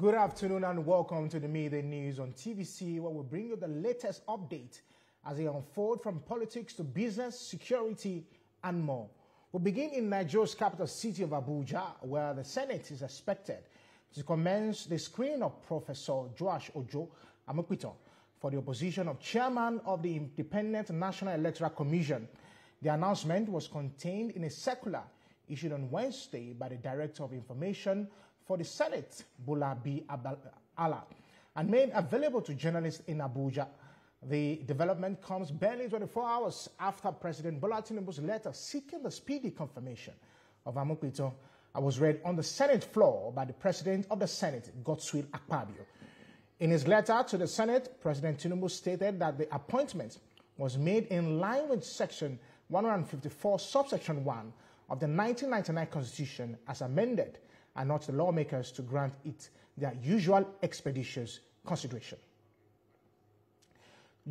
Good afternoon and welcome to the Midday News on TVC, where we bring you the latest update as they unfold from politics to business, security, and more. We'll begin in Nigeria's capital city of Abuja, where the Senate is expected to commence the screening of Professor Joash Amupitan for the opposition of chairman of the Independent National Electoral Commission. The announcement was contained in a circular issued on Wednesday by the Director of Information for the Senate, Bola B. Allah, and made available to journalists in Abuja. The development comes barely 24 hours after President Bola Tinubu's letter seeking the speedy confirmation of Amupitan was read on the Senate floor by the President of the Senate, Godswill Akpabio. In his letter to the Senate, President Tinubu stated that the appointment was made in line with Section 154, subsection 1 of the 1999 Constitution as amended, and not the lawmakers to grant it their usual expeditious consideration.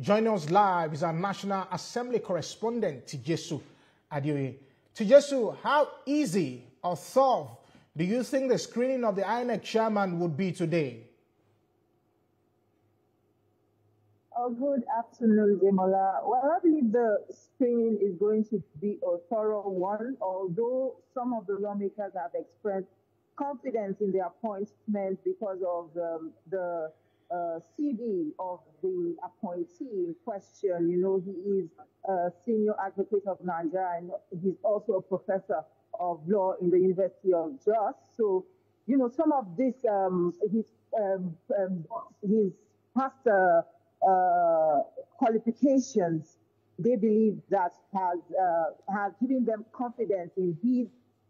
Joining us live is our National Assembly correspondent, Tijesu Adioye. Tijesu, how easy or tough do you think the screening of the INEC chairman would be today? Good afternoon, Demola. Well, I believe the screening is going to be a thorough one, although some of the lawmakers have expressed confidence in the appointment because of the CV of the appointee in question. You know, he is a senior advocate of Nigeria, and he's also a professor of law in the University of Jos. So, you know, some of this, his past qualifications, they believe that has given them confidence in his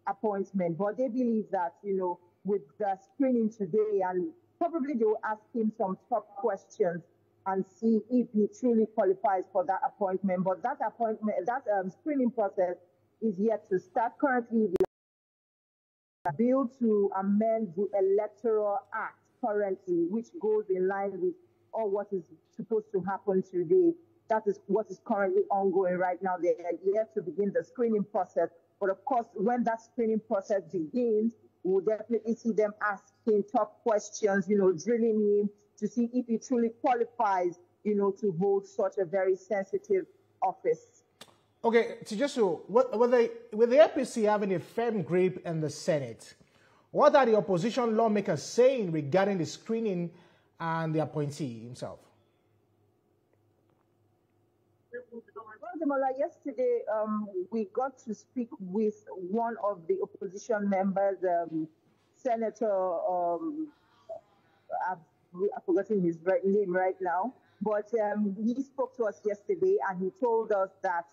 appointment. But they believe that, you know, with the screening today, and probably they will ask him some tough questions and see if he truly qualifies for that appointment. But that screening process is yet to start. Currently, the bill to amend the Electoral Act currently, which goes in line with all what is supposed to happen today. That is what is currently ongoing right now. They are yet to begin the screening process. But of course, when that screening process begins, we'll definitely see them asking tough questions, you know, drilling him to see if he truly qualifies, you know, to hold such a very sensitive office. Okay, Tijesu, with the APC having a firm grip in the Senate, what are the opposition lawmakers saying regarding the screening and the appointee himself? Well, yesterday we got to speak with one of the opposition members, Senator, I've forgotten his name right now, but he spoke to us yesterday and he told us that,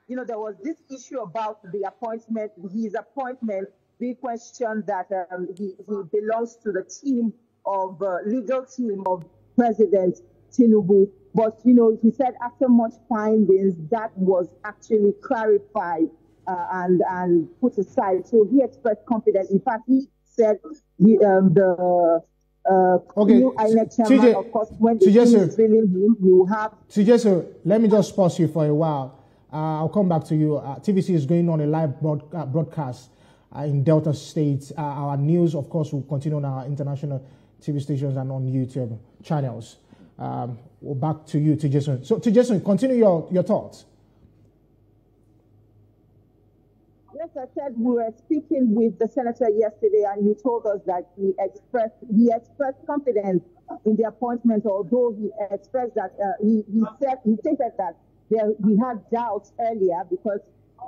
you know, there was this issue about the appointment, his appointment, the question that he belongs to the team of legal team of President Tinubu. But, you know, he said after much findings, that was actually clarified and put aside. So he expressed confidence. In fact, he said new INEC chairman, of course, when the team is drilling him, he will have... Tijesu, let me just pause you for a while. I'll come back to you. TVC is going on a live broadcast in Delta State. Our news, of course, will continue on our international TV stations and on YouTube channels. Back to you, Tijesu. So, Tijesu, continue your thoughts. Yes, I said we were speaking with the senator yesterday, and he told us that he expressed confidence in the appointment, although he expressed that he stated that he had doubts earlier because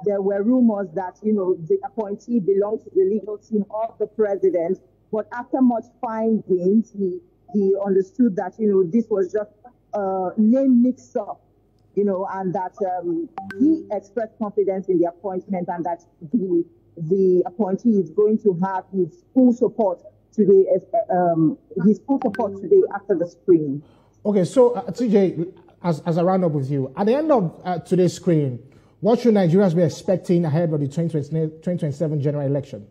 there were rumors that, you know, the appointee belonged to the legal team of the president. But after much findings, he understood that, you know, this was just a name mix-up, you know, and that he expressed confidence in the appointment and that the appointee is going to have his full support today, after the screening. Okay, so TJ, as I round up with you, at the end of today's screening, what should Nigerians be expecting ahead of the 2027 general election?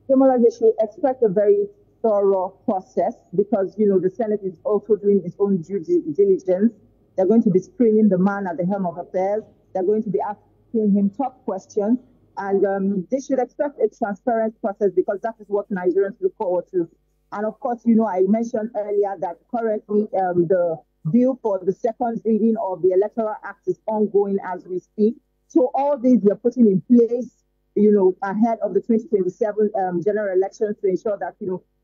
Similarly, they should expect a very thorough process because, you know, the Senate is also doing its own due diligence. They're going to be screening the man at the helm of affairs. They're going to be asking him tough questions. And they should expect a transparent process because that is what Nigerians look forward to. And of course, I mentioned earlier that currently the bill for the second reading of the Electoral Act is ongoing as we speak. So all these we are putting in place, ahead of the 2027 general elections to ensure that,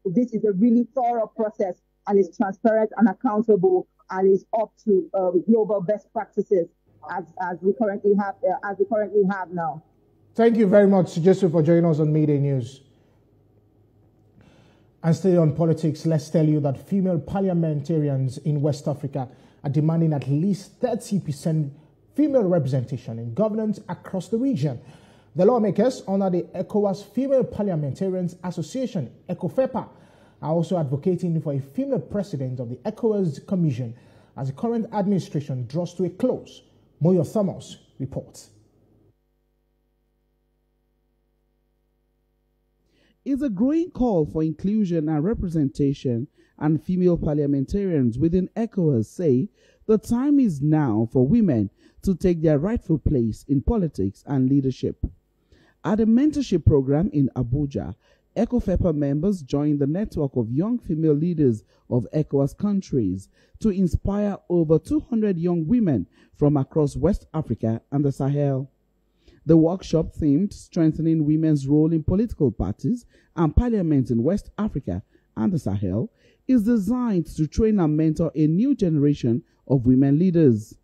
this is a really thorough process and is transparent and accountable and is up to global best practices as we currently have now. Thank you very much, Joseph, for joining us on Midday News. And still on politics, let's tell you that female parliamentarians in West Africa are demanding at least 30% female representation in governance across the region. The lawmakers under the ECOWAS Female Parliamentarians Association, ECOFEPA, are also advocating for a female president of the ECOWAS Commission as the current administration draws to a close. Moyo Thomas reports. Is a growing call for inclusion and representation, and female parliamentarians within ECOWAS say the time is now for women to take their rightful place in politics and leadership. At a mentorship program in Abuja, ECOFEPA members joined the network of young female leaders of ECOWAS countries to inspire over 200 young women from across West Africa and the Sahel. The workshop themed Strengthening Women's Role in Political Parties and Parliament in West Africa and the Sahel is designed to train and mentor a new generation of women leaders.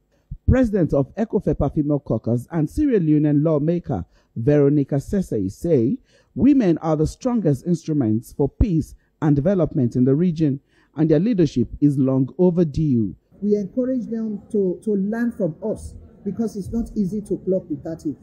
President of ECOFEPA Female Caucus and Sierra Leonean lawmaker Veronica Sesay say women are the strongest instruments for peace and development in the region, and their leadership is long overdue. We encourage them to learn from us because it's not easy to clock the 30%.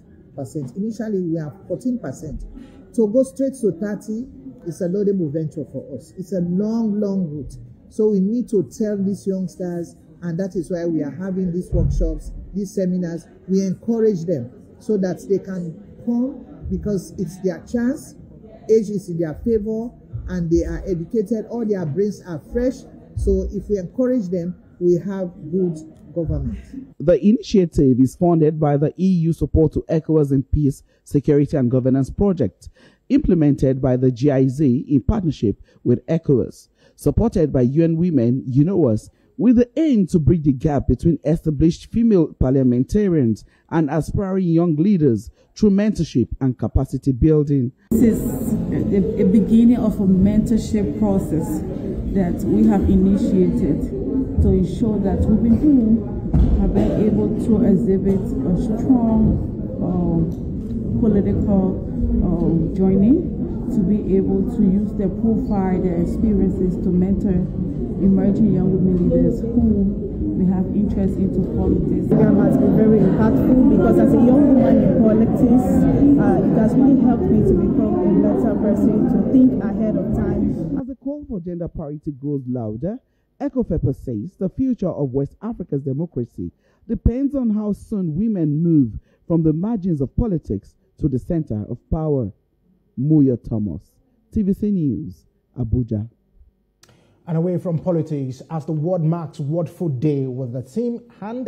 Initially, we have 14%. To go straight to 30 is a laudable venture for us. It's a long route. So we need to tell these youngsters, and that is why we are having these workshops, these seminars. We encourage them so that they can come because it's their chance, age is in their favor, and they are educated, all their brains are fresh. So if we encourage them, we have good government. The initiative is funded by the EU Support to ECOWAS in Peace, Security and Governance Project, implemented by the GIZ in partnership with ECOWAS, supported by UN Women, UNOWAS, with the aim to bridge the gap between established female parliamentarians and aspiring young leaders through mentorship and capacity building. This is a beginning of a mentorship process that we have initiated to ensure that women who have been able to exhibit a strong political journey to be able to use their profile, their experiences to mentor emerging young women leaders who may have interest into politics. The program has been very impactful because as a young woman in politics, it has really helped me to become a better person, to think ahead of time. As the call for gender parity grows louder, ECOFEPA says the future of West Africa's democracy depends on how soon women move from the margins of politics to the center of power. Moyo Thomas, TVC News, Abuja. And away from politics, as the world marks World Food Day with the theme Hand